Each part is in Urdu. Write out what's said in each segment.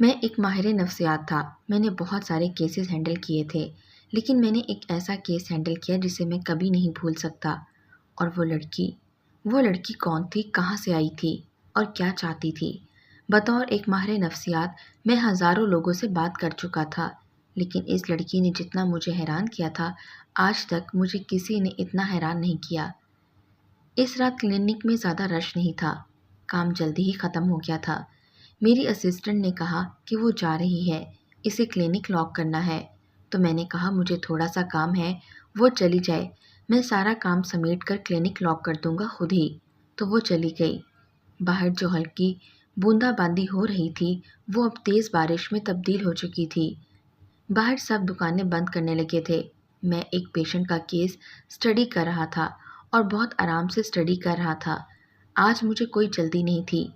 میں ایک ماہر نفسیات تھا۔ میں نے بہت سارے کیسز ہینڈل کیے تھے، لیکن میں نے ایک ایسا کیس ہینڈل کیا جسے میں کبھی نہیں بھول سکتا۔ اور وہ لڑکی کون تھی، کہاں سے آئی تھی اور کیا چاہتی تھی؟ بطور ایک ماہر نفسیات میں ہزاروں لوگوں سے بات کر چکا تھا، لیکن اس لڑکی نے جتنا مجھے حیران کیا تھا، آج تک مجھے کسی نے اتنا حیران نہیں کیا۔ اس رات کلینک میں زیادہ رش نہیں تھا، کام جلدی ہی ختم ہو گیا تھا۔ میری اسسٹنٹ نے کہا کہ وہ جا رہی ہے، اسے کلینک لاک کرنا ہے، تو میں نے کہا مجھے تھوڑا سا کام ہے، وہ چلی جائے، میں سارا کام سمیٹ کر کلینک لاک کر دوں گا خود ہی۔ تو وہ چلی گئی۔ باہر جو ہلکی بوندا باندی ہو رہی تھی وہ اب تیز بارش میں تبدیل ہو چکی تھی۔ باہر سب دکانیں بند کرنے لگے تھے۔ میں ایک پیشنٹ کا کیس سٹڈی کر رہا تھا اور بہت آرام سے سٹڈی کر رہا تھا۔ آج مجھے کوئی جلدی نہیں تھی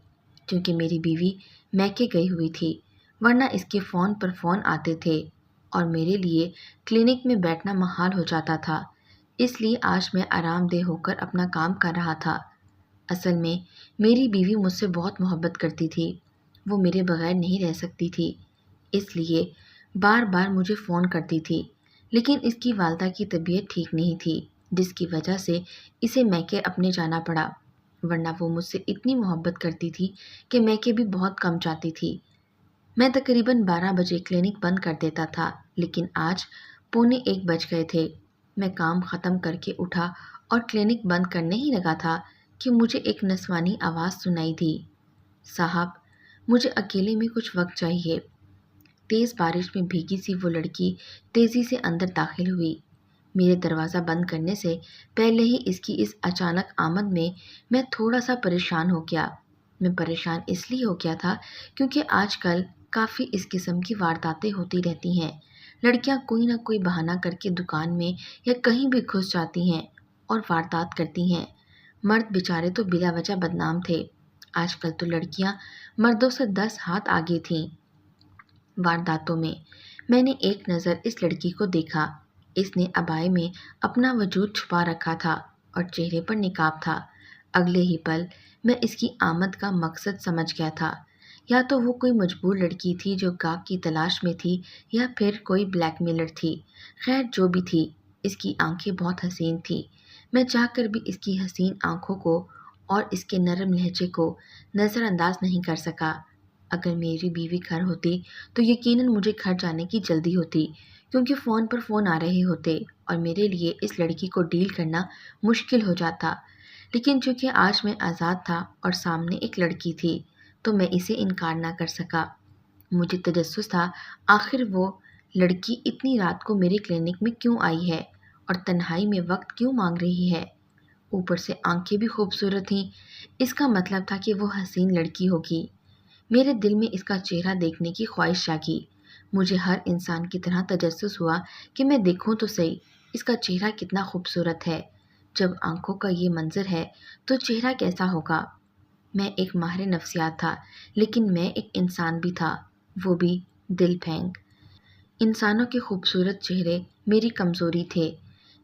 کیونکہ میری بیوی میکے گئی ہوئی تھی، ورنہ اس کے فون پر فون آتے تھے اور میرے لیے کلینک میں بیٹھنا محال ہو جاتا تھا۔ اس لیے آج میں آرام دہ ہو کر اپنا کام کر رہا تھا۔ اصل میں میری بیوی مجھ سے بہت محبت کرتی تھی، وہ میرے بغیر نہیں رہ سکتی تھی، اس لیے بار بار مجھے فون کرتی تھی، لیکن اس کی والدہ کی طبیعت ٹھیک نہیں تھی، جس کی وجہ سے اسے میکے اپنے جانا پڑا، ورنہ وہ مجھ سے اتنی محبت کرتی تھی کہ میکے بھی بہت کم جاتی تھی۔ میں تقریباً 12 بجے کلینک بند کر دیتا تھا، لیکن آج 1:45 بج گئے تھے۔ میں کام ختم کر کے اٹھا اور کلینک بند کرنے ہی لگا تھا کہ مجھے ایک نسوانی آواز سنائی دی، صاحب، مجھے اکیلے میں کچھ وقت چاہیے۔ تیز بارش میں بھیگی سی وہ لڑکی تیزی سے اندر داخل ہوئی۔ میرے دروازہ بند کرنے سے پہلے ہی اس کی اس اچانک آمد میں تھوڑا سا پریشان ہو گیا۔ میں پریشان اس لیے ہو گیا تھا کیونکہ آج کل کافی اس قسم کی وارداتیں ہوتی رہتی ہیں۔ لڑکیاں کوئی نہ کوئی بہانہ کر کے دکان میں یا کہیں بھی گھس جاتی ہیں اور واردات کرتی ہیں۔ مرد بیچارے تو بلا وجہ بدنام تھے۔ آج کل تو لڑکیاں مردوں سے 10 ہاتھ آگے تھیں وارداتوں میں۔ میں نے ایک نظر اس لڑکی کو دیکھا۔ اس نے عبائے میں اپنا وجود چھپا رکھا تھا اور چہرے پر نقاب تھا۔ اگلے ہی پل میں اس کی آمد کا مقصد سمجھ گیا تھا۔ یا تو وہ کوئی مجبور لڑکی تھی جو گاہک کی تلاش میں تھی، یا پھر کوئی بلیک میلر تھی۔ خیر جو بھی تھی، اس کی آنکھیں بہت حسین تھیں۔ میں چاہ کر بھی اس کی حسین آنکھوں کو اور اس کے نرم لہجے کو نظر انداز نہیں کر سکا۔ اگر میری بیوی گھر ہوتی تو یقیناً مجھے گھر جانے کی جلدی ہوتی، کیونکہ فون پر فون آ رہے ہوتے اور میرے لیے اس لڑکی کو ڈیل کرنا مشکل ہو جاتا۔ لیکن چونکہ آج میں آزاد تھا اور سامنے ایک لڑکی تھی، تو میں اسے انکار نہ کر سکا۔ مجھے تجسس تھا آخر وہ لڑکی اتنی رات کو میرے کلینک میں کیوں آئی ہے اور تنہائی میں وقت کیوں مانگ رہی ہے۔ اوپر سے آنکھیں بھی خوبصورت تھیں، اس کا مطلب تھا کہ وہ حسین لڑکی ہوگی۔ میرے دل میں اس کا چہرہ دیکھنے کی خواہش جاگی۔ مجھے ہر انسان کی طرح تجسس ہوا کہ میں دیکھوں تو صحیح اس کا چہرہ کتنا خوبصورت ہے۔ جب آنکھوں کا یہ منظر ہے تو چہرہ کیسا ہوگا؟ میں ایک ماہر نفسیات تھا، لیکن میں ایک انسان بھی تھا، وہ بھی دل پھینک۔ انسانوں کے خوبصورت چہرے میری کمزوری تھے۔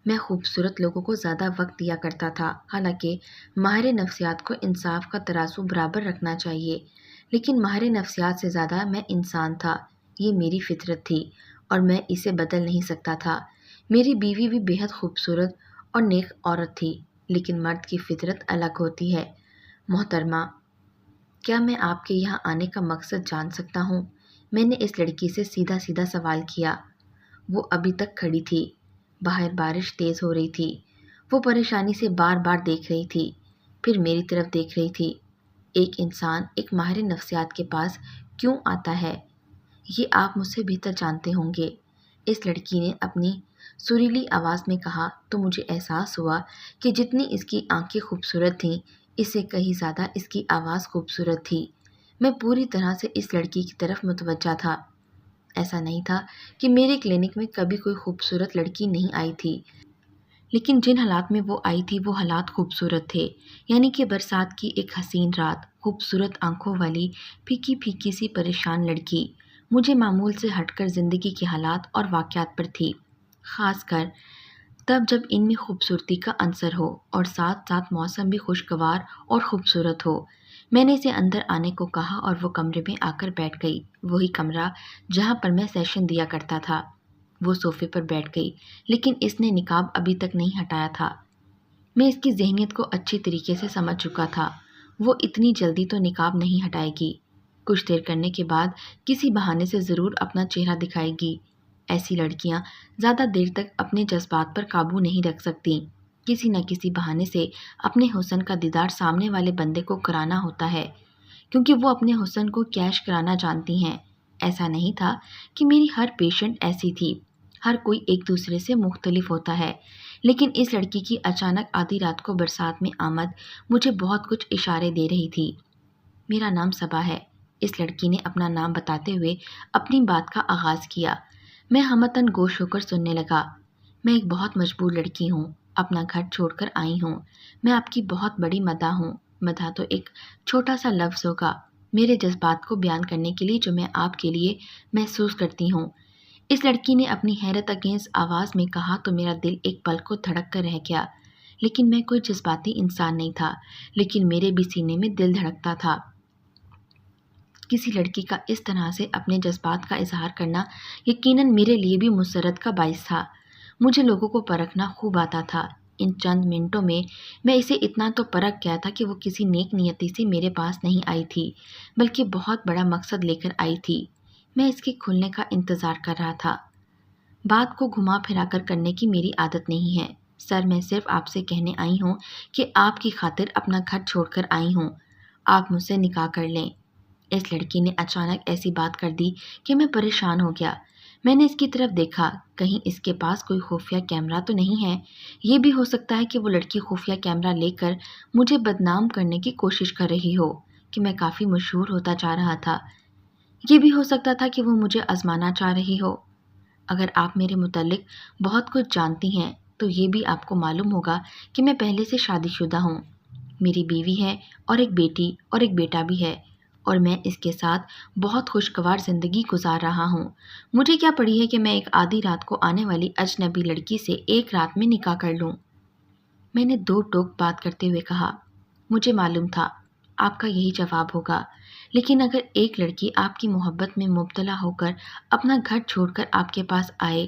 میں خوبصورت لوگوں کو زیادہ وقت دیا کرتا تھا، حالانکہ ماہر نفسیات کو انصاف کا ترازو برابر رکھنا چاہیے، لیکن ماہر نفسیات سے زیادہ میں انسان تھا۔ یہ میری فطرت تھی اور میں اسے بدل نہیں سکتا تھا۔ میری بیوی بھی بہت خوبصورت اور نیک عورت تھی، لیکن مرد کی فطرت الگ ہوتی ہے۔ محترمہ، کیا میں آپ کے یہاں آنے کا مقصد جان سکتا ہوں؟ میں نے اس لڑکی سے سیدھا سیدھا سوال کیا۔ وہ ابھی تک کھڑی تھی۔ باہر بارش تیز ہو رہی تھی۔ وہ پریشانی سے بار بار دیکھ رہی تھی، پھر میری طرف دیکھ رہی تھی۔ ایک انسان ایک ماہر نفسیات کے پاس کیوں آتا ہے، یہ آپ مجھ سے بہتر جانتے ہوں گے، اس لڑکی نے اپنی سریلی آواز میں کہا۔ تو مجھے احساس ہوا کہ جتنی اس کی آنکھیں خوبصورت تھیں، اس سے کہیں زیادہ اس کی آواز خوبصورت تھی۔ میں پوری طرح سے اس لڑکی کی طرف متوجہ تھا۔ ایسا نہیں تھا کہ میرے کلینک میں کبھی کوئی خوبصورت لڑکی نہیں آئی تھی، لیکن جن حالات میں وہ آئی تھی وہ حالات خوبصورت تھے، یعنی کہ برسات کی ایک حسین رات، خوبصورت آنکھوں والی پھیکی پھیکی سی پریشان لڑکی مجھے معمول سے ہٹ کر زندگی کے حالات اور واقعات پر تھی، خاص کر تب جب ان میں خوبصورتی کا عنصر ہو اور ساتھ ساتھ موسم بھی خوشگوار اور خوبصورت ہو۔ میں نے اسے اندر آنے کو کہا اور وہ کمرے میں آ کر بیٹھ گئی، وہی کمرہ جہاں پر میں سیشن دیا کرتا تھا۔ وہ صوفے پر بیٹھ گئی، لیکن اس نے نقاب ابھی تک نہیں ہٹایا تھا۔ میں اس کی ذہنیت کو اچھی طریقے سے سمجھ چکا تھا، وہ اتنی جلدی تو نقاب نہیں ہٹائے گی، کچھ دیر کرنے کے بعد کسی بہانے سے ضرور اپنا چہرہ دکھائے گی۔ ایسی لڑکیاں زیادہ دیر تک اپنے جذبات پر قابو نہیں رکھ سکتی، کسی نہ کسی بہانے سے اپنے حسن کا دیدار سامنے والے بندے کو کرانا ہوتا ہے، کیونکہ وہ اپنے حسن کو کیش کرانا جانتی ہیں۔ ایسا نہیں تھا کہ میری ہر پیشنٹ ایسی تھی، ہر کوئی ایک دوسرے سے مختلف ہوتا ہے، لیکن اس لڑکی کی اچانک آدھی رات کو برسات میں آمد مجھے بہت کچھ اشارے دے رہی تھی۔ میرا نام صبا ہے، اس لڑکی نے اپنا نام بتاتے ہوئے اپنی بات کا آغاز کیا۔ میں ہمتن گوش ہو کر سننے لگا۔ میں ایک بہت مجبور لڑکی ہوں، اپنا گھر چھوڑ کر آئی ہوں، میں آپ کی بہت بڑی مداح ہوں۔ مداح تو ایک چھوٹا سا لفظ ہوگا میرے جذبات کو بیان کرنے کے لیے جو میں آپ کے لیے محسوس کرتی ہوں۔ اس لڑکی نے اپنی حیرت انگیز آواز میں کہا تو میرا دل ایک پل کو دھڑک کر رہ گیا، لیکن میں کوئی جذباتی انسان نہیں تھا، لیکن میرے بھی سینے میں دل دھڑکتا تھا۔ کسی لڑکی کا اس طرح سے اپنے جذبات کا اظہار کرنا یقیناً میرے لیے بھی مسرت کا باعث تھا۔ مجھے لوگوں کو پرکھنا خوب آتا تھا۔ ان چند منٹوں میں میں اسے اتنا تو پرکھ گیا تھا کہ وہ کسی نیک نیتی سے میرے پاس نہیں آئی تھی، بلکہ بہت بڑا مقصد لے کر آئی تھی۔ میں اس کے کھلنے کا انتظار کر رہا تھا۔ بات کو گھما پھرا کر کرنے کی میری عادت نہیں ہے سر، میں صرف آپ سے کہنے آئی ہوں کہ آپ کی خاطر اپنا گھر چھوڑ کر آئی ہوں، آپ مجھ سے نکاح کر لیں۔ اس لڑکی نے اچانک ایسی بات کر دی کہ میں پریشان ہو گیا۔ میں نے اس کی طرف دیکھا، کہیں اس کے پاس کوئی خفیہ کیمرہ تو نہیں ہے؟ یہ بھی ہو سکتا ہے کہ وہ لڑکی خفیہ کیمرہ لے کر مجھے بدنام کرنے کی کوشش کر رہی ہو کہ میں کافی مشہور ہوتا جا رہا تھا۔ یہ بھی ہو سکتا تھا کہ وہ مجھے آزمانا چاہ رہی ہو۔ اگر آپ میرے متعلق بہت کچھ جانتی ہیں تو یہ بھی آپ کو معلوم ہوگا کہ میں پہلے سے شادی شدہ ہوں، میری بیوی ہے اور ایک بیٹی اور ایک بیٹا بھی ہے، اور میں اس کے ساتھ بہت خوشگوار زندگی گزار رہا ہوں۔ مجھے کیا پڑی ہے کہ میں ایک آدھی رات کو آنے والی اجنبی لڑکی سے ایک رات میں نکاح کر لوں؟ میں نے دو ٹوک بات کرتے ہوئے کہا، مجھے معلوم تھا آپ کا یہی جواب ہوگا، لیکن اگر ایک لڑکی آپ کی محبت میں مبتلا ہو کر اپنا گھر چھوڑ کر آپ کے پاس آئے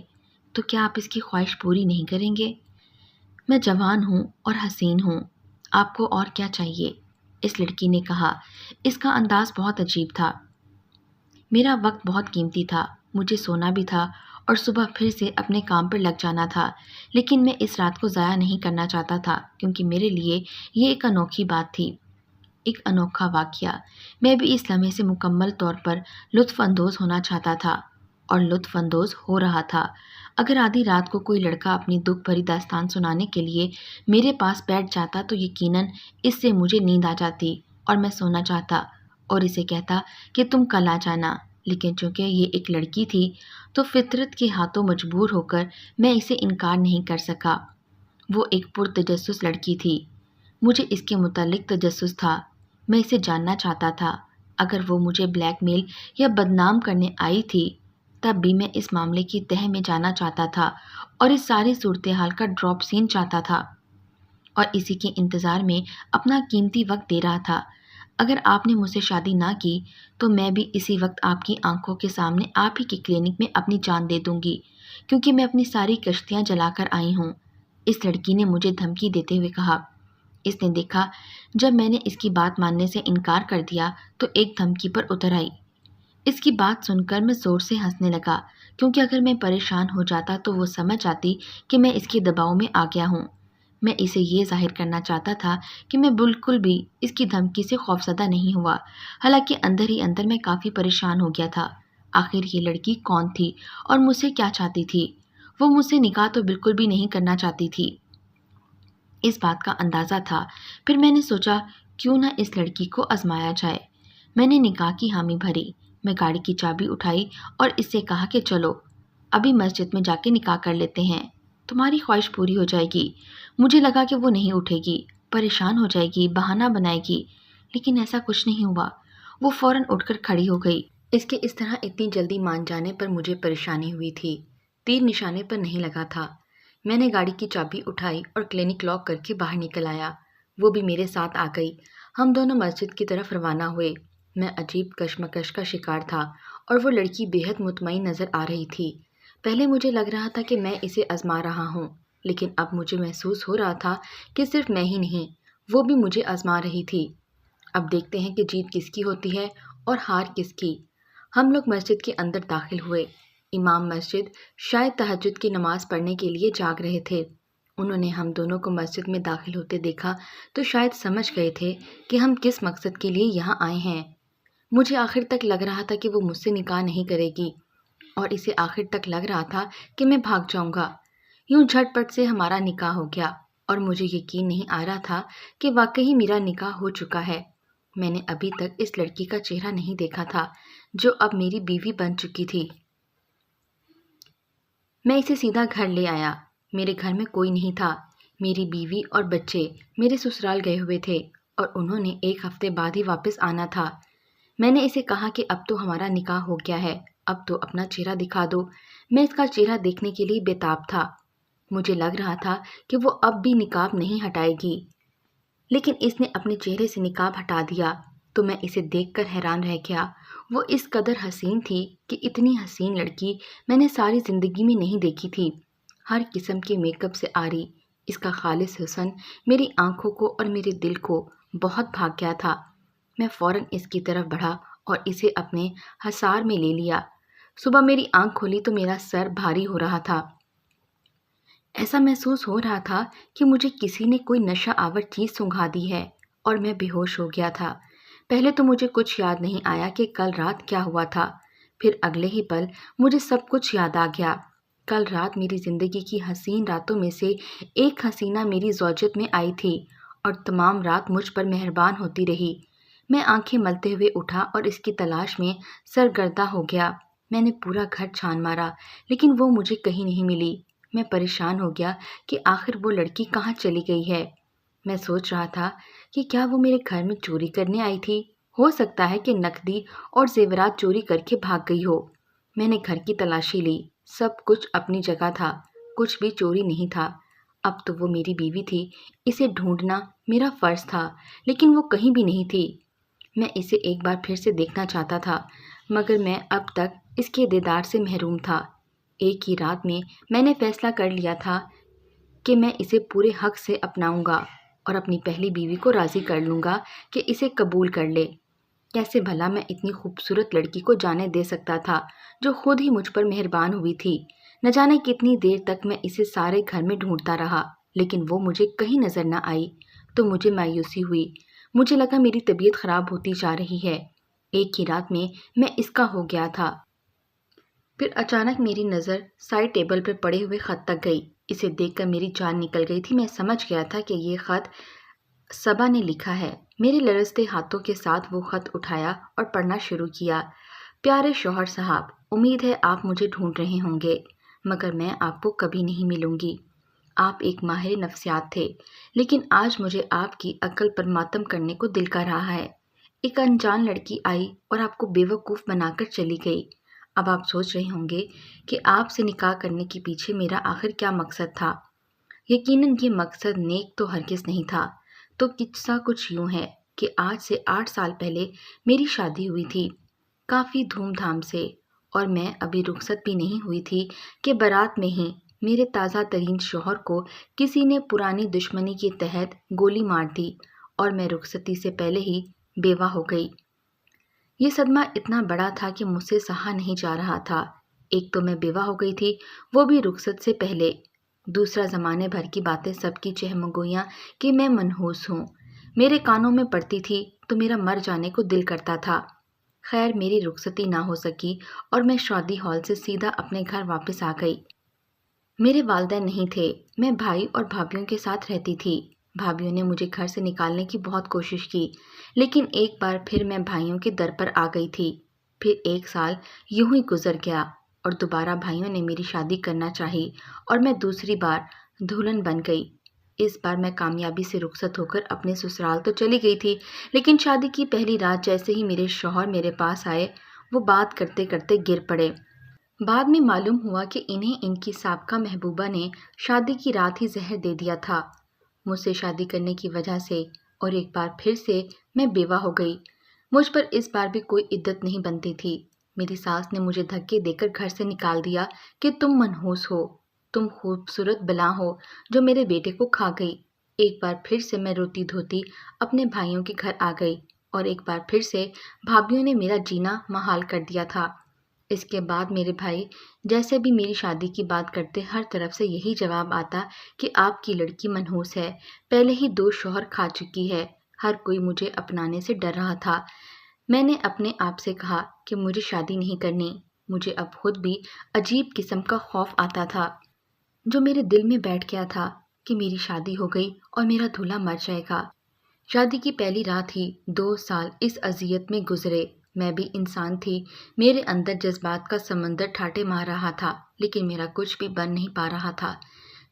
تو کیا آپ اس کی خواہش پوری نہیں کریں گے؟ میں جوان ہوں اور حسین ہوں، آپ کو اور کیا چاہیے؟ اس لڑکی نے کہا۔ اس کا انداز بہت عجیب تھا۔ میرا وقت بہت قیمتی تھا، مجھے سونا بھی تھا اور صبح پھر سے اپنے کام پر لگ جانا تھا، لیکن میں اس رات کو ضائع نہیں کرنا چاہتا تھا کیونکہ میرے لیے یہ ایک انوکھی بات تھی، ایک انوکھا واقعہ۔ میں بھی اس لمحے سے مکمل طور پر لطف اندوز ہونا چاہتا تھا اور لطف اندوز ہو رہا تھا۔ اگر آدھی رات کو کوئی لڑکا اپنی دکھ بھری داستان سنانے کے لیے میرے پاس بیٹھ جاتا تو یقیناً اس سے مجھے نیند آ جاتی اور میں سونا چاہتا اور اسے کہتا کہ تم کل آ جانا، لیکن چونکہ یہ ایک لڑکی تھی تو فطرت کے ہاتھوں مجبور ہو کر میں اسے انکار نہیں کر سکا۔ وہ ایک پرتجسس لڑکی تھی، مجھے اس کے متعلق تجسس تھا، میں اسے جاننا چاہتا تھا۔ اگر وہ مجھے بلیک میل یا بدنام کرنے آئی تھی تب بھی میں اس معاملے کی تہہ میں جانا چاہتا تھا اور اس ساری صورتحال کا ڈراپ سین چاہتا تھا اور اسی کے انتظار میں اپنا قیمتی وقت دے رہا تھا۔ اگر آپ نے مجھ سے شادی نہ کی تو میں بھی اسی وقت آپ کی آنکھوں کے سامنے آپ ہی کی کلینک میں اپنی جان دے دوں گی، کیونکہ میں اپنی ساری کشتیاں جلا کر آئی ہوں، اس لڑکی نے مجھے دھمکی دیتے ہوئے کہا۔ اس نے دیکھا جب میں نے اس کی بات ماننے سے انکار کر دیا تو ایک دھمکی پر اتر آئی۔ اس کی بات سن کر میں زور سے ہنسنے لگا، کیونکہ اگر میں پریشان ہو جاتا تو وہ سمجھ آتی کہ میں اس کے دباؤ میں آ گیا ہوں۔ میں اسے یہ ظاہر کرنا چاہتا تھا کہ میں بالکل بھی اس کی دھمکی سے خوفزدہ نہیں ہوا، حالانکہ اندر ہی اندر میں کافی پریشان ہو گیا تھا۔ آخر یہ لڑکی کون تھی اور مجھ سے کیا چاہتی تھی؟ وہ مجھ سے نکاح تو بالکل بھی نہیں کرنا چاہتی تھی، اس بات کا اندازہ تھا۔ پھر میں نے سوچا کیوں نہ اس لڑکی کو آزمایا جائے۔ میں نے نکاح کی حامی بھری، میں گاڑی کی چابی اٹھائی اور اس سے کہا کہ چلو ابھی مسجد میں جا کے نکاح کر لیتے ہیں، تمہاری خواہش پوری ہو جائے گی۔ مجھے لگا کہ وہ نہیں اٹھے گی، پریشان ہو جائے گی، بہانہ بنائے گی، لیکن ایسا کچھ نہیں ہوا۔ وہ فوراً اٹھ کر کھڑی ہو گئی۔ اس کے اس طرح اتنی جلدی مان جانے پر مجھے پریشانی ہوئی تھی، تیر نشانے پر نہیں لگا تھا۔ میں نے گاڑی کی چابی اٹھائی اور کلینک لاک کر کے باہر نکل آیا، وہ بھی میرے ساتھ آ گئی۔ ہم دونوں مسجد کی طرف روانہ ہوئے۔ میں عجیب کشمکش کا شکار تھا اور وہ لڑکی بے حد مطمئن نظر آ رہی تھی۔ پہلے مجھے لگ رہا تھا کہ میں اسے آزما رہا ہوں، لیکن اب مجھے محسوس ہو رہا تھا کہ صرف میں ہی نہیں، وہ بھی مجھے آزما رہی تھی۔ اب دیکھتے ہیں کہ جیت کس کی ہوتی ہے اور ہار کس کی۔ ہم لوگ مسجد کے اندر داخل ہوئے۔ امام مسجد شاید تہجد کی نماز پڑھنے کے لیے جاگ رہے تھے۔ انہوں نے ہم دونوں کو مسجد میں داخل ہوتے دیکھا تو شاید سمجھ گئے تھے کہ ہم کس مقصد کے لیے یہاں آئے ہیں۔ مجھے آخر تک لگ رہا تھا کہ وہ مجھ سے نکاح نہیں کرے گی، اور اسے آخر تک لگ رہا تھا کہ میں بھاگ جاؤں گا۔ یوں جھٹ پٹ سے ہمارا نکاح ہو گیا، اور مجھے یقین نہیں آ رہا تھا کہ واقعی میرا نکاح ہو چکا ہے۔ میں نے ابھی تک اس لڑکی کا چہرہ نہیں دیکھا تھا جو اب میری بیوی بن چکی تھی۔ میں اسے سیدھا گھر لے آیا۔ میرے گھر میں کوئی نہیں تھا۔ میری بیوی اور بچے میرے سسرال گئے ہوئے تھے اور انہوں نے 1 ہفتے بعد ہی واپس آنا تھا۔ میں نے اسے کہا کہ اب تو ہمارا نکاح ہو گیا ہے، اب تو اپنا چہرہ دکھا دو۔ میں اس کا چہرہ دیکھنے کے لیے بے تاب تھا۔ مجھے لگ رہا تھا کہ وہ اب بھی نقاب نہیں ہٹائے گی، لیکن اس نے اپنے چہرے سے نقاب ہٹا دیا تو میں اسے دیکھ کر حیران رہ گیا۔ وہ اس قدر حسین تھی کہ اتنی حسین لڑکی میں نے ساری زندگی میں نہیں دیکھی تھی۔ ہر قسم کے میک اپ سے آری اس کا خالص حسن میری آنکھوں کو اور میرے دل کو بہت بھاگ گیا تھا۔ میں فوراً اس کی طرف بڑھا اور اسے اپنے حصار میں لے لیا۔ صبح میری آنکھ کھولی تو میرا سر بھاری ہو رہا تھا۔ ایسا محسوس ہو رہا تھا کہ مجھے کسی نے کوئی نشہ آور چیز سونگھا دی ہے اور میں بے ہوش ہو گیا تھا۔ پہلے تو مجھے کچھ یاد نہیں آیا کہ کل رات کیا ہوا تھا، پھر اگلے ہی پل مجھے سب کچھ یاد آ گیا۔ کل رات میری زندگی کی حسین راتوں میں سے ایک حسینہ میری زوجت میں آئی تھی اور تمام رات مجھ پر مہربان ہوتی رہی۔ میں آنکھیں ملتے ہوئے اٹھا اور اس کی تلاش میں سرگردہ ہو گیا۔ میں نے پورا گھر چھان مارا لیکن وہ مجھے کہیں نہیں ملی۔ میں پریشان ہو گیا کہ آخر وہ لڑکی کہاں چلی گئی ہے۔ میں سوچ رہا تھا کہ کیا وہ میرے گھر میں چوری کرنے آئی تھی؟ ہو سکتا ہے کہ نقدی اور زیورات چوری کر کے بھاگ گئی ہو۔ میں نے گھر کی تلاشی لی، سب کچھ اپنی جگہ تھا، کچھ بھی چوری نہیں تھا۔ اب تو وہ میری بیوی تھی، اسے ڈھونڈنا میرا فرض تھا، لیکن وہ کہیں بھی نہیں تھی۔ میں اسے ایک بار پھر سے دیکھنا چاہتا تھا، مگر میں اب تک اس کے دیدار سے محروم تھا۔ ایک ہی رات میں نے فیصلہ کر لیا تھا کہ میں اسے پورے حق سے اپناؤں گا اور اپنی پہلی بیوی کو راضی کر لوں گا کہ اسے قبول کر لے۔ کیسے بھلا میں اتنی خوبصورت لڑکی کو جانے دے سکتا تھا جو خود ہی مجھ پر مہربان ہوئی تھی؟ نہ جانے کتنی دیر تک میں اسے سارے گھر میں ڈھونڈتا رہا، لیکن وہ مجھے کہیں نظر نہ آئی تو مجھے مایوسی ہوئی۔ مجھے لگا میری طبیعت خراب ہوتی جا رہی ہے۔ ایک ہی رات میں اس کا ہو گیا تھا۔ پھر اچانک میری نظر سائڈ ٹیبل پر پڑے ہوئے خط تک گئی۔ اسے دیکھ کر میری جان نکل گئی تھی۔ میں سمجھ گیا تھا کہ یہ خط صبا نے لکھا ہے۔ میرے لرزتے ہاتھوں کے ساتھ وہ خط اٹھایا اور پڑھنا شروع کیا۔ پیارے شوہر صاحب، امید ہے آپ مجھے ڈھونڈ رہے ہوں گے، مگر میں آپ کو کبھی نہیں ملوں گی۔ آپ ایک ماہر نفسیات تھے، لیکن آج مجھے آپ کی عقل پر ماتم کرنے کو دل کر رہا ہے۔ ایک انجان لڑکی آئی اور آپ کو بے وقوف بنا کر چلی گئی۔ اب آپ سوچ رہے ہوں گے کہ آپ سے نکاح کرنے کے پیچھے میرا آخر کیا مقصد تھا۔ یقیناً یہ مقصد نیک تو ہرگز نہیں تھا۔ تو قصہ کچھ یوں ہے کہ آج سے 8 سال پہلے میری شادی ہوئی تھی، کافی دھوم دھام سے، اور میں ابھی رخصت بھی نہیں ہوئی تھی کہ بارات میں ہی میرے تازہ ترین شوہر کو کسی نے پرانی دشمنی کے تحت گولی مار دی اور میں رخصتی سے پہلے ہی بیوہ ہو گئی۔ یہ صدمہ اتنا بڑا تھا کہ مجھ سے سہا نہیں جا رہا تھا۔ ایک تو میں بیوہ ہو گئی تھی، وہ بھی رخصت سے پہلے، دوسرا زمانے بھر کی باتیں سب کی چہمگوئیاں کہ میں منحوس ہوں میرے کانوں میں پڑتی تھی تو میرا مر جانے کو دل کرتا تھا۔ خیر میری رخصتی نہ ہو سکی اور میں شادی ہال سے سیدھا اپنے گھر واپس آ گئی۔ میرے والدین نہیں تھے، میں بھائی اور بھابھیوں کے ساتھ رہتی تھی۔ بھابھیوں نے مجھے گھر سے نکالنے کی بہت کوشش کی، لیکن ایک بار پھر میں بھائیوں کے در پر آ گئی تھی۔ پھر 1 سال یوں ہی گزر گیا اور دوبارہ بھائیوں نے میری شادی کرنا چاہی اور میں دوسری بار دلہن بن گئی۔ اس بار میں کامیابی سے رخصت ہو کر اپنے سسرال تو چلی گئی تھی، لیکن شادی کی پہلی رات جیسے ہی میرے شوہر میرے پاس آئے، وہ بات کرتے کرتے گر پڑے۔ بعد میں معلوم ہوا کہ انہیں ان کی سابقہ محبوبہ نے شادی کی رات ہی زہر دے دیا تھا۔ مجھ سے شادی کرنے کی وجہ سے اور ایک بار پھر سے میں بیوہ ہو گئی۔ مجھ پر اس بار بھی کوئی عدت نہیں بنتی تھی۔ میری ساس نے مجھے دھکے دے کر گھر سے نکال دیا کہ تم منحوس ہو، تم خوبصورت بلا ہو جو میرے بیٹے کو کھا گئی۔ ایک بار پھر سے میں روتی دھوتی اپنے بھائیوں کے گھر آ گئی اور ایک بار پھر سے بھابھیوں نے میرا جینا محال کر دیا تھا۔ اس کے بعد میرے بھائی جیسے بھی میری شادی کی بات کرتے ہر طرف سے یہی جواب آتا کہ آپ کی لڑکی منحوس ہے، پہلے ہی 2 شوہر کھا چکی ہے۔ ہر کوئی مجھے اپنانے سے ڈر رہا تھا۔ میں نے اپنے آپ سے کہا کہ مجھے شادی نہیں کرنی۔ مجھے اب خود بھی عجیب قسم کا خوف آتا تھا جو میرے دل میں بیٹھ گیا تھا کہ میری شادی ہو گئی اور میرا دولہا مر جائے گا۔ شادی کی پہلی رات ہی 2 سال اس اذیت میں گزرے۔ میں بھی انسان تھی، میرے اندر جذبات کا سمندر ٹھاٹے مار رہا تھا، لیکن میرا کچھ بھی بن نہیں پا رہا تھا۔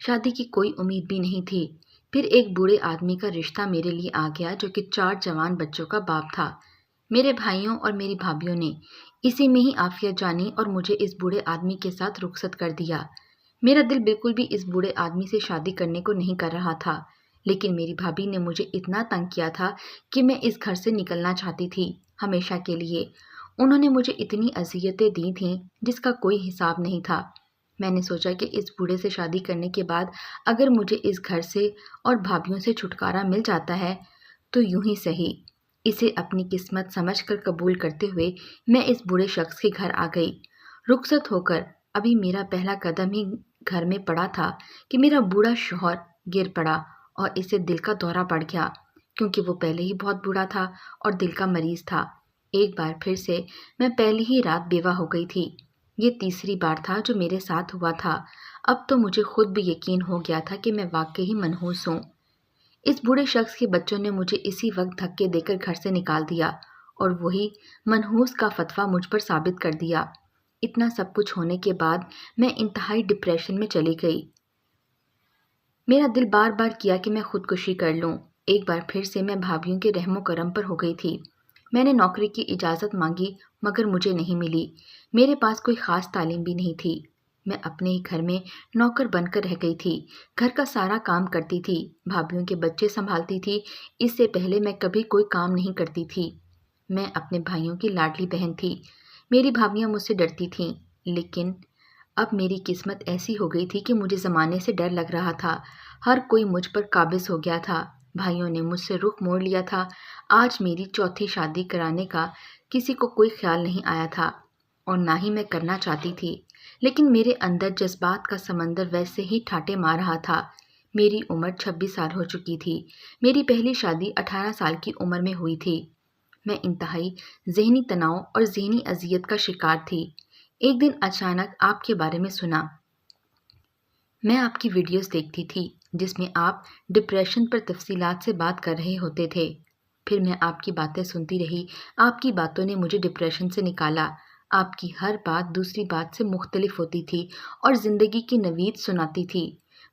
شادی کی کوئی امید بھی نہیں تھی۔ پھر ایک بوڑھے آدمی کا رشتہ میرے لیے آ گیا جو کہ 4 جوان بچوں کا باپ تھا۔ میرے بھائیوں اور میری بھابھیوں نے اسی میں ہی عافیت جانی اور مجھے اس بوڑھے آدمی کے ساتھ رخصت کر دیا۔ میرا دل بالکل بھی اس بوڑھے آدمی سے شادی کرنے کو نہیں کر رہا تھا، لیکن میری بھابھی نے مجھے اتنا تنگ کیا تھا کہ میں اس گھر سے نکلنا چاہتی تھی، ہمیشہ کے لیے۔ انہوں نے مجھے اتنی اذیتیں دی تھیں جس کا کوئی حساب نہیں تھا۔ میں نے سوچا کہ اس بوڑھے سے شادی کرنے کے بعد اگر مجھے اس گھر سے اور بھابھیوں سے چھٹکارا مل جاتا ہے تو یوں ہی صحیح۔ اسے اپنی قسمت سمجھ کر قبول کرتے ہوئے میں اس بوڑھے شخص کے گھر آ گئی۔ رخصت ہو کر ابھی میرا پہلا قدم ہی گھر میں پڑا تھا کہ میرا بوڑھا شوہر گر پڑا اور اسے دل کا دورہ پڑ گیا، کیونکہ وہ پہلے ہی بہت بوڑھا تھا اور دل کا مریض تھا۔ ایک بار پھر سے میں پہلی ہی رات بیوہ ہو گئی تھی۔ یہ تیسری بار تھا جو میرے ساتھ ہوا تھا۔ اب تو مجھے خود بھی یقین ہو گیا تھا کہ میں واقعی منحوس ہوں۔ اس بوڑھے شخص کے بچوں نے مجھے اسی وقت دھکے دے کر گھر سے نکال دیا اور وہی منحوس کا فتویٰ مجھ پر ثابت کر دیا۔ اتنا سب کچھ ہونے کے بعد میں انتہائی ڈپریشن میں چلی گئی۔ میرا دل بار بار کیا کہ میں خودکشی کر لوں۔ ایک بار پھر سے میں بھابھیوں کے رحم و کرم پر ہو گئی تھی۔ میں نے نوکری کی اجازت مانگی مگر مجھے نہیں ملی۔ میرے پاس کوئی خاص تعلیم بھی نہیں تھی۔ میں اپنے ہی گھر میں نوکر بن کر رہ گئی تھی، گھر کا سارا کام کرتی تھی، بھابھیوں کے بچے سنبھالتی تھی۔ اس سے پہلے میں کبھی کوئی کام نہیں کرتی تھی۔ میں اپنے بھائیوں کی لاڈلی بہن تھی۔ میری بھابھیاں مجھ سے ڈرتی تھیں، لیکن اب میری قسمت ایسی ہو گئی تھی کہ مجھے زمانے سے ڈر لگ رہا تھا۔ ہر کوئی مجھ پر قابض ہو گیا تھا۔ بھائیوں نے مجھ سے رخ موڑ لیا تھا۔ آج میری 4تھی شادی کرانے کا کسی کو کوئی خیال نہیں آیا تھا اور نہ ہی میں کرنا چاہتی تھی، لیکن میرے اندر جذبات کا سمندر ویسے ہی ٹھاٹے مار رہا تھا۔ میری عمر 26 سال ہو چکی تھی۔ میری پہلی شادی 18 سال کی عمر میں ہوئی تھی۔ میں انتہائی ذہنی تناؤ اور ذہنی اذیت کا شکار تھی۔ ایک دن اچانک آپ کے بارے میں سنا۔ میں آپ کی ویڈیوز دیکھتی تھی جس میں آپ ڈپریشن پر تفصیلات سے بات کر رہے ہوتے تھے۔ پھر میں آپ کی باتیں سنتی رہی۔ آپ کی باتوں نے مجھے ڈپریشن سے نکالا۔ آپ کی ہر بات دوسری بات سے مختلف ہوتی تھی اور زندگی کی نوید سناتی تھی۔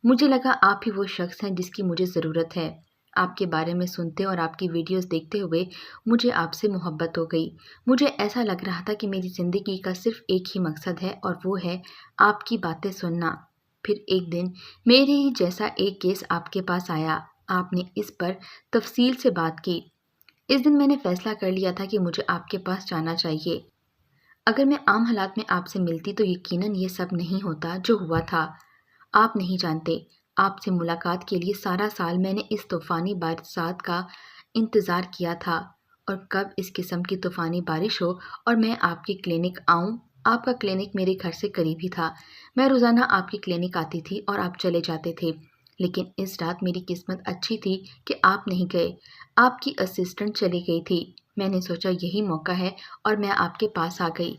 مجھے لگا آپ ہی وہ شخص ہیں جس کی مجھے ضرورت ہے۔ آپ کے بارے میں سنتے اور آپ کی ویڈیوز دیکھتے ہوئے مجھے آپ سے محبت ہو گئی۔ مجھے ایسا لگ رہا تھا کہ میری زندگی کا صرف ایک ہی مقصد ہے اور وہ ہے آپ کی باتیں سننا۔ پھر ایک دن میرے ہی جیسا ایک کیس آپ کے پاس آیا۔ آپ نے اس پر تفصیل سے بات کی۔ اس دن میں نے فیصلہ کر لیا تھا کہ مجھے آپ کے پاس جانا چاہیے۔ اگر میں عام حالات میں آپ سے ملتی تو یقیناً یہ سب نہیں ہوتا جو ہوا تھا۔ آپ نہیں جانتے، آپ سے ملاقات کے لیے سارا سال میں نے اس طوفانی برسات کا انتظار کیا تھا اور کب اس قسم کی طوفانی بارش ہو اور میں آپ کی کلینک آؤں۔ آپ کا کلینک میرے گھر سے قریب ہی تھا۔ میں روزانہ آپ کی کلینک آتی تھی اور آپ چلے جاتے تھے، لیکن اس رات میری قسمت اچھی تھی کہ آپ نہیں گئے۔ آپ کی اسسٹنٹ چلی گئی تھی۔ میں نے سوچا یہی موقع ہے اور میں آپ کے پاس آ گئی۔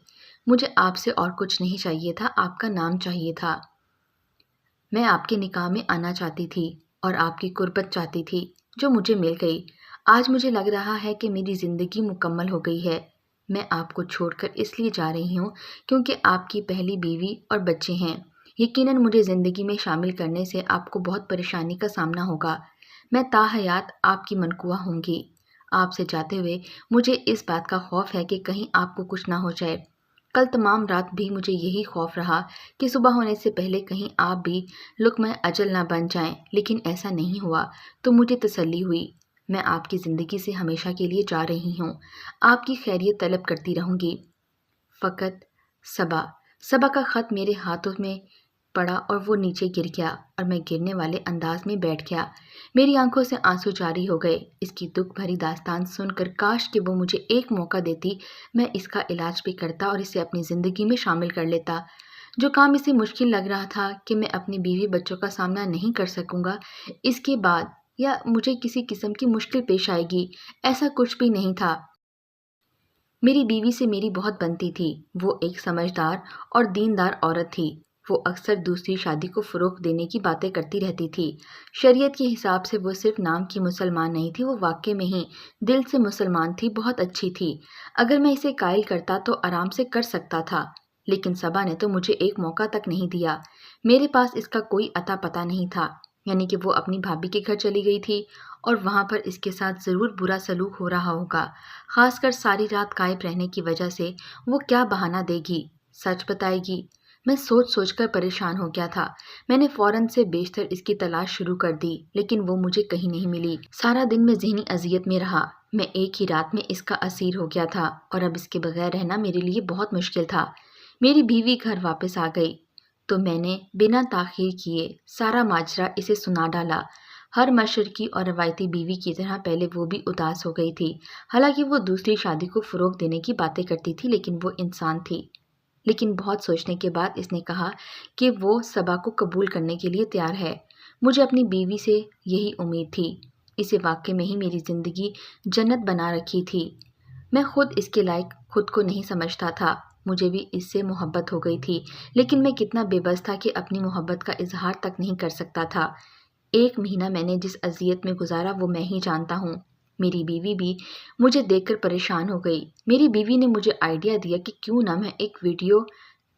مجھے آپ سے اور کچھ نہیں چاہیے تھا، آپ کا نام چاہیے تھا۔ میں آپ کے نکاح میں آنا چاہتی تھی اور آپ کی قربت چاہتی تھی جو مجھے مل گئی۔ آج مجھے لگ رہا ہے کہ میری زندگی مکمل ہو گئی ہے۔ میں آپ کو چھوڑ کر اس لیے جا رہی ہوں کیونکہ آپ کی پہلی بیوی اور بچے ہیں۔ یقیناً مجھے زندگی میں شامل کرنے سے آپ کو بہت پریشانی کا سامنا ہوگا۔ میں تاحیات آپ کی منقوہ ہوں گی۔ آپ سے جاتے ہوئے مجھے اس بات کا خوف ہے کہ کہیں آپ کو کچھ نہ ہو جائے۔ کل تمام رات بھی مجھے یہی خوف رہا کہ صبح ہونے سے پہلے کہیں آپ بھی لقمہ اجل نہ بن جائیں، لیکن ایسا نہیں ہوا تو مجھے تسلی ہوئی۔ میں آپ کی زندگی سے ہمیشہ کے لیے جا رہی ہوں، آپ کی خیریت طلب کرتی رہوں گی۔ فقط صبا۔ صبا کا خط میرے ہاتھوں میں پڑا اور وہ نیچے گر گیا اور میں گرنے والے انداز میں بیٹھ گیا۔ میری آنکھوں سے آنسو جاری ہو گئے۔ اس کی دکھ بھری داستان سن کر کاش کہ وہ مجھے ایک موقع دیتی، میں اس کا علاج بھی کرتا اور اسے اپنی زندگی میں شامل کر لیتا۔ جو کام اسے مشکل لگ رہا تھا کہ میں اپنی بیوی بچوں کا سامنا نہیں کر سکوں گا اس کے بعد، یا مجھے کسی قسم کی مشکل پیش آئے گی، ایسا کچھ بھی نہیں تھا۔ میری بیوی سے میری بہت بنتی تھی۔ وہ ایک سمجھدار اور دیندار عورت تھی۔ وہ اکثر دوسری شادی کو فروغ دینے کی باتیں کرتی رہتی تھی۔ شریعت کے حساب سے وہ صرف نام کی مسلمان نہیں تھی، وہ واقع میں ہی دل سے مسلمان تھی، بہت اچھی تھی۔ اگر میں اسے قائل کرتا تو آرام سے کر سکتا تھا، لیکن صبا نے تو مجھے ایک موقع تک نہیں دیا۔ میرے پاس اس کا کوئی اتا پتہ نہیں تھا، یعنی کہ وہ اپنی بھابھی کے گھر چلی گئی تھی اور وہاں پر اس کے ساتھ ضرور برا سلوک ہو رہا ہوگا، خاص کر ساری رات غائب رہنے کی وجہ سے۔ وہ کیا بہانہ دے گی، سچ بتائے گی؟ میں سوچ سوچ کر پریشان ہو گیا تھا۔ میں نے فوراً سے بیشتر اس کی تلاش شروع کر دی، لیکن وہ مجھے کہیں نہیں ملی۔ سارا دن میں ذہنی اذیت میں رہا۔ میں ایک ہی رات میں اس کا اسیر ہو گیا تھا اور اب اس کے بغیر رہنا میرے لیے بہت مشکل تھا۔ میری بیوی گھر واپس آ گئی تو میں نے بنا تاخیر کیے سارا ماجرا اسے سنا ڈالا۔ ہر مشرقی اور روایتی بیوی کی طرح پہلے وہ بھی اداس ہو گئی تھی۔ حالانکہ وہ دوسری شادی کو فروغ دینے کی باتیں کرتی تھی، لیکن وہ انسان تھی۔ لیکن بہت سوچنے کے بعد اس نے کہا کہ وہ صبا کو قبول کرنے کے لیے تیار ہے۔ مجھے اپنی بیوی سے یہی امید تھی۔ اسے واقع میں ہی میری زندگی جنت بنا رکھی تھی۔ میں خود اس کے لائق خود کو نہیں سمجھتا تھا۔ مجھے بھی اس سے محبت ہو گئی تھی، لیکن میں کتنا بے بس تھا کہ اپنی محبت کا اظہار تک نہیں کر سکتا تھا۔ 1 مہینہ میں نے جس اذیت میں گزارا وہ میں ہی جانتا ہوں۔ میری بیوی بھی مجھے دیکھ کر پریشان ہو گئی۔ میری بیوی نے مجھے آئیڈیا دیا کہ کیوں نہ میں ایک ویڈیو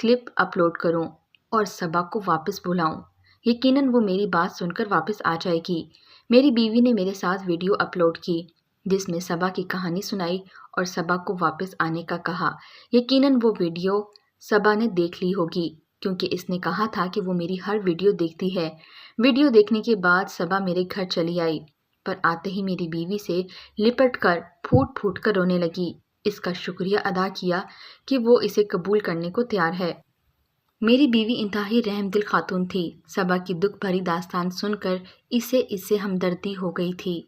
کلپ اپلوڈ کروں اور صبا کو واپس بلاؤں۔ یقیناً وہ میری بات سن کر واپس آ جائے گی۔ میری بیوی نے میرے ساتھ ویڈیو اپلوڈ کی جس میں صبا کی کہانی سنائی اور صبا کو واپس آنے کا کہا۔ یقیناً وہ ویڈیو صبا نے دیکھ لی ہوگی، کیونکہ اس نے کہا تھا کہ وہ میری ہر ویڈیو دیکھتی ہے۔ ویڈیو دیکھنے کے بعد صبا میرے گھر چلی آئی، پر آتے ہی میری بیوی سے لپٹ کر پھوٹ پھوٹ کر رونے لگی۔ اس کا شکریہ ادا کیا کہ وہ اسے قبول کرنے کو تیار ہے۔ میری بیوی انتہائی رحم دل خاتون تھی۔ صبا کی دکھ بھری داستان سن کر اس سے ہمدردی ہو گئی تھی۔